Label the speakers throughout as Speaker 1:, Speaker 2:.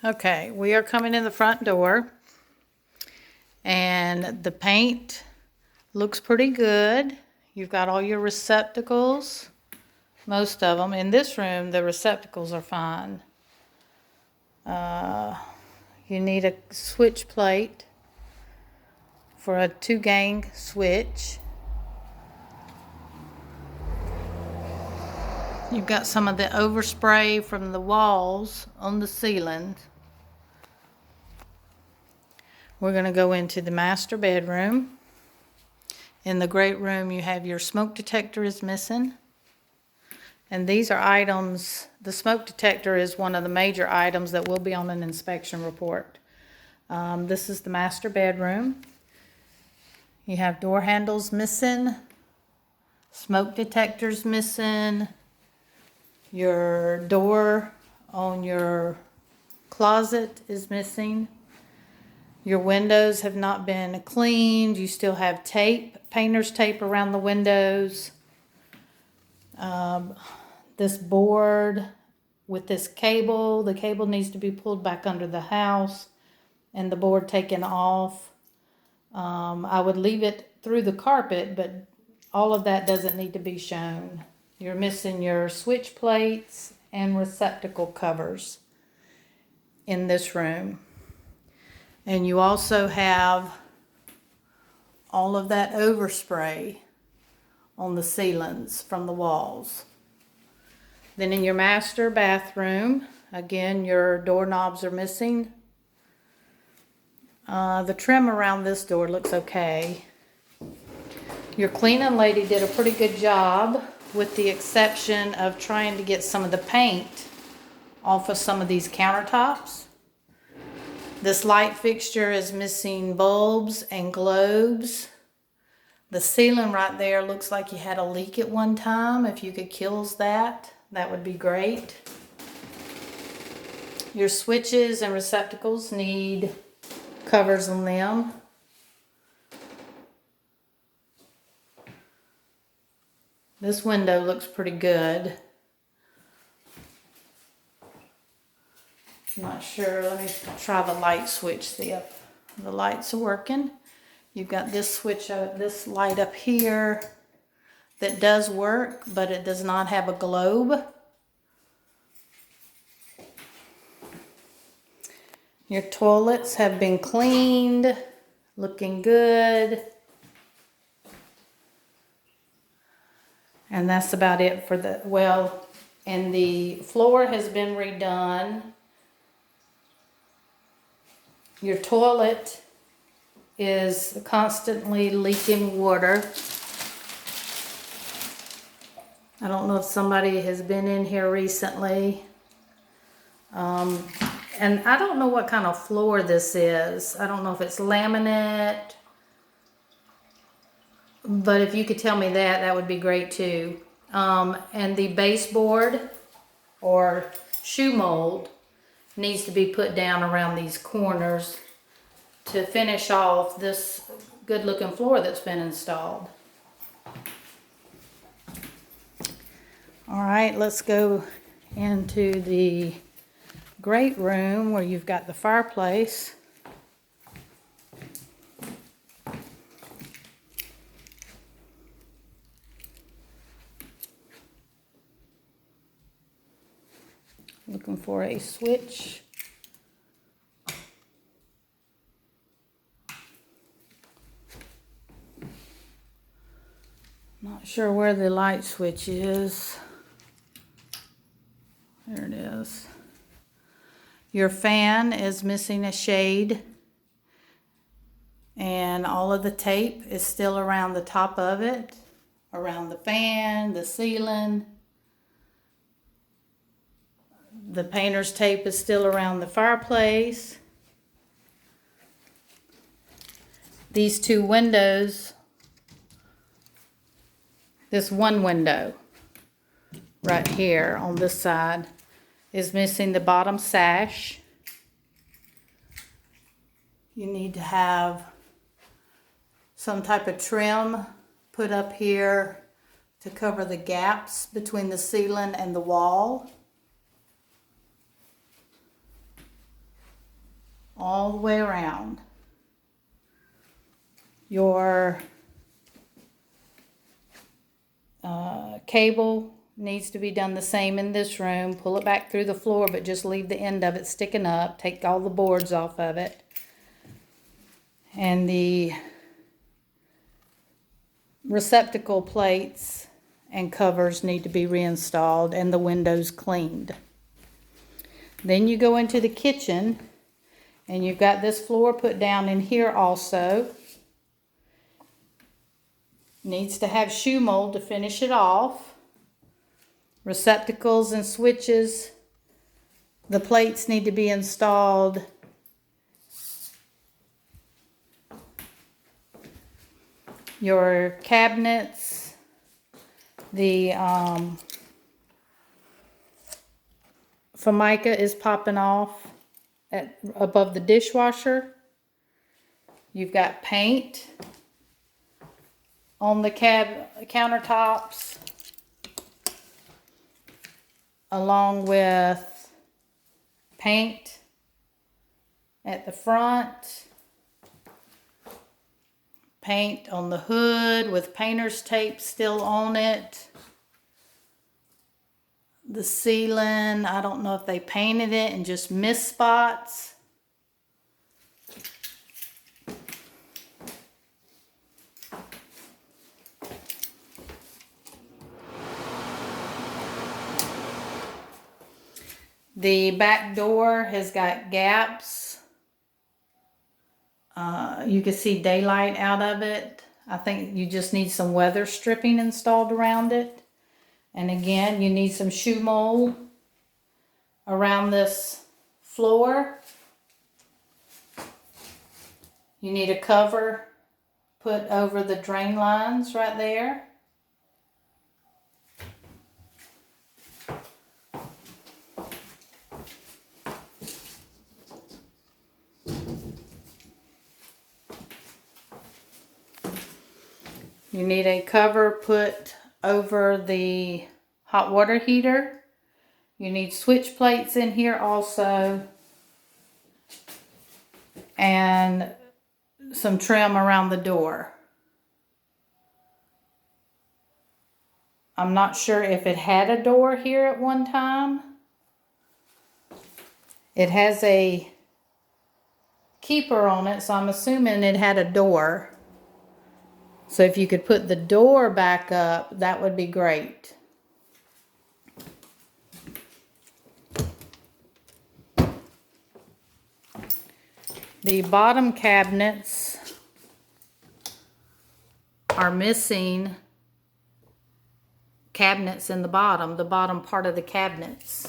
Speaker 1: Okay, we are coming in the front door, and the paint looks pretty good. You've got all your receptacles, most of them. In this room, the receptacles are fine. You need a switch plate for a 2-gang switch. You've got some of the overspray from the walls on the ceiling. We're going to go into the master bedroom. In the great room, you have your smoke detector is missing. And these are items, the smoke detector is one of the major items that will be on an inspection report. This is the master bedroom. You have door handles missing, smoke detectors missing, your door on your closet is missing. Your windows have not been cleaned. You still have tape, painter's tape around the windows. This board with this cable, the cable needs to be pulled back under the house and the board taken off. I would leave it through the carpet, but all of that doesn't need to be shown. You're missing your switch plates and receptacle covers in this room. And you also have all of that overspray on the ceilings from the walls. Then in your master bathroom, again, your doorknobs are missing. The trim around this door looks okay. Your cleaning lady did a pretty good job, with the exception of trying to get some of the paint off of some of these countertops. This light fixture is missing bulbs and globes. The ceiling right there looks like you had a leak at one time. If you could kills that, that would be great. Your switches and receptacles need covers on them. This window looks pretty good. I'm not sure. Let me try the light switch, see if the lights are working. You've got this switch, this light up here that does work, but it does not have a globe. Your toilets have been cleaned, looking good. And that's about it for the, well, and the floor has been redone. Your toilet is constantly leaking water. I don't know if somebody has been in here recently. And I don't know what kind of floor this is. I don't know if it's laminate. But if you could tell me that, that would be great too. And the baseboard or shoe mold needs to be put down around these corners to finish off this good looking floor that's been installed. All right, let's go into the great room where you've got the fireplace. Looking for a switch. Not sure where the light switch is. There it is. Your fan is missing a shade, and all of the tape is still around the top of it, around the fan, the ceiling. The painter's tape is still around the fireplace. These two windows, this one window right here on this side is missing the bottom sash. You need to have some type of trim put up here to cover the gaps between the ceiling and the wall. all the way around. Your cable needs to be done the same in this room. Pull it back through the floor, but just leave the end of it sticking up. Take all the boards off of it. And the receptacle plates and covers need to be reinstalled and the windows cleaned. Then you go into the kitchen and you've got this floor put down in here also. Needs to have shoe mold to finish it off. Receptacles and switches. The plates need to be installed. Your cabinets, the Formica is popping off above the dishwasher. You've got paint on the countertops, along with paint at the front, paint on the hood with painter's tape still on it. The ceiling, I don't know if they painted it and just missed spots. The back door has got gaps. You can see daylight out of it. I think you just need some weather stripping installed around it. And again, you need some shoe mold around this floor. You need a cover put over the drain lines right there. You need a cover put over the hot water heater. You need switch plates in here also. And some trim around the door. I'm not sure if it had a door here at one time. It has a keeper on it, so I'm assuming it had a door. So if you could put the door back up, that would be great. The bottom cabinets are missing cabinets in the bottom part of the cabinets.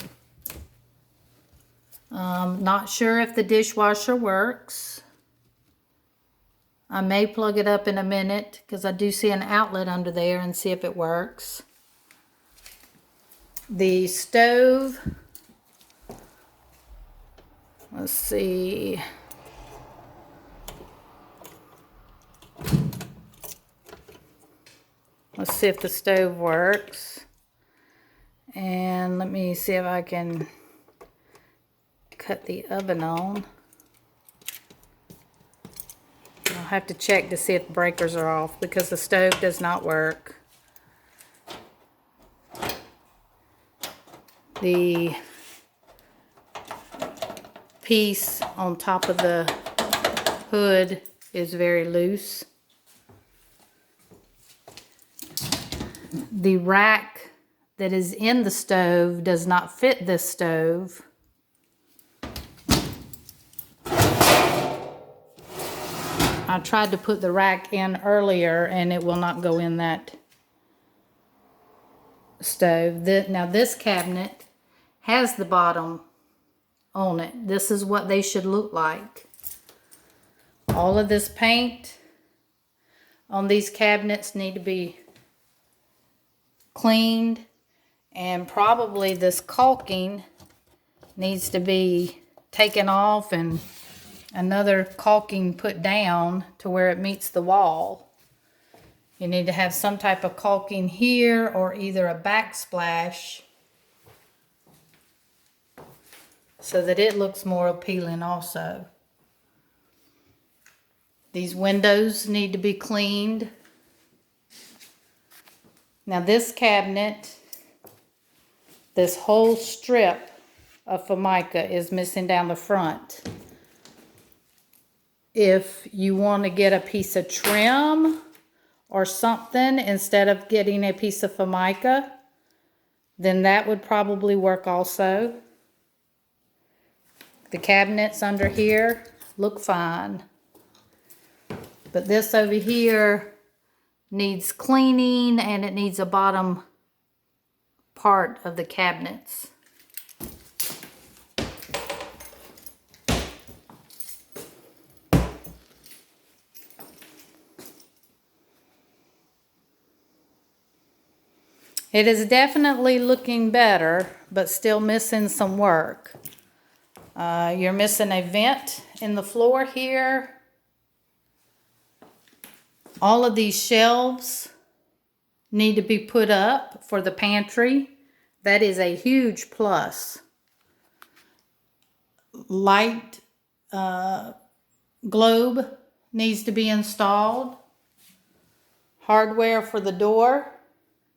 Speaker 1: Not sure if the dishwasher works. I may plug it up in a minute because I do see an outlet under there and see if it works. The stove, let's see. Let's see if the stove works. And let me see if I can cut the oven on. I'll have to check to see if the breakers are off because the stove does not work. The piece on top of the hood is very loose. The rack that is in the stove does not fit this stove. I tried to put the rack in earlier and it will not go in that stove. Now this cabinet has the bottom on it. This is what they should look like. All of this paint on these cabinets need to be cleaned, and probably this caulking needs to be taken off and another caulking put down to where it meets the wall. You need to have some type of caulking here or either a backsplash so that it looks more appealing also. These windows need to be cleaned. Now this cabinet, this whole strip of Formica is missing down the front. If you want to get a piece of trim or something instead of getting a piece of Formica, then that would probably work also. The cabinets under here look fine. But this over here needs cleaning, and it needs a bottom part of the cabinets. It is definitely looking better, but still missing some work. You're missing a vent in the floor here. All of these shelves need to be put up for the pantry. That is a huge plus. Light globe needs to be installed. Hardware for the door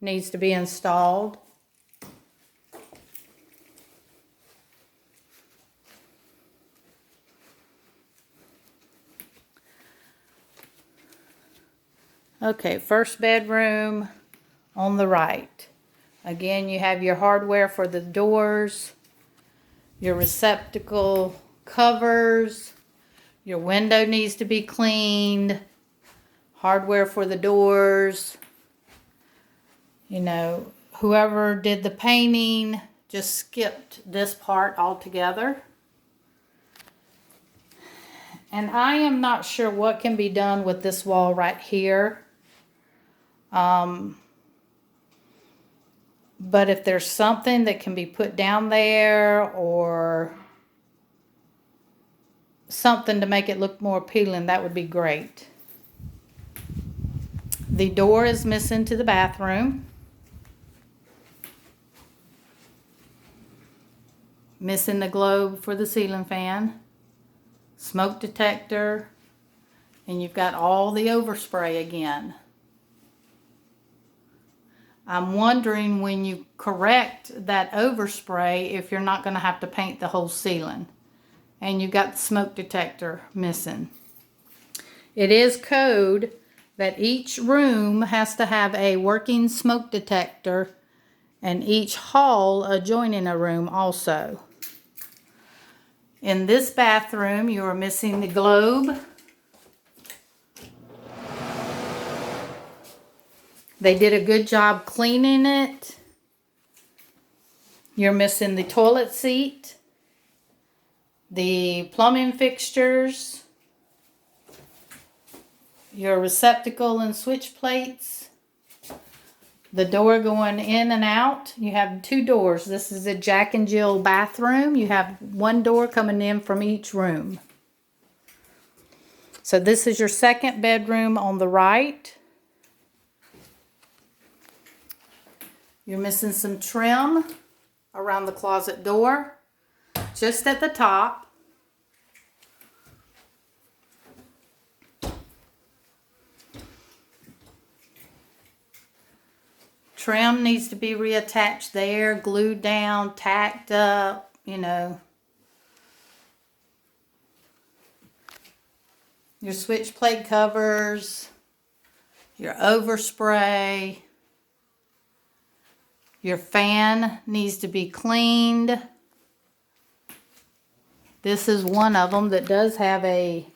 Speaker 1: needs to be installed. Okay, first bedroom on the right. Again, you have your hardware for the doors, your receptacle covers, your window needs to be cleaned, hardware for the doors. You know, whoever did the painting just skipped this part altogether. And I am not sure what can be done with this wall right here. But if there's something that can be put down there or something to make it look more appealing, that would be great. The door is missing to the bathroom. Missing the globe for the ceiling fan. Smoke detector. And you've got all the overspray again. I'm wondering when you correct that overspray if you're not going to have to paint the whole ceiling. And you've got the smoke detector missing. It is code that each room has to have a working smoke detector and each hall adjoining a room also. In this bathroom, you are missing the globe. They did a good job cleaning it. You're missing the toilet seat, the plumbing fixtures, your receptacle and switch plates, the door going in and out. You have two doors. This is a Jack and Jill bathroom. You have one door coming in from each room. So this is your second bedroom on the right. You're missing some trim around the closet door, just at the top. Trim needs to be reattached there, glued down, tacked up, you know. Your switch plate covers, your overspray. Your fan needs to be cleaned. This is one of them that does have a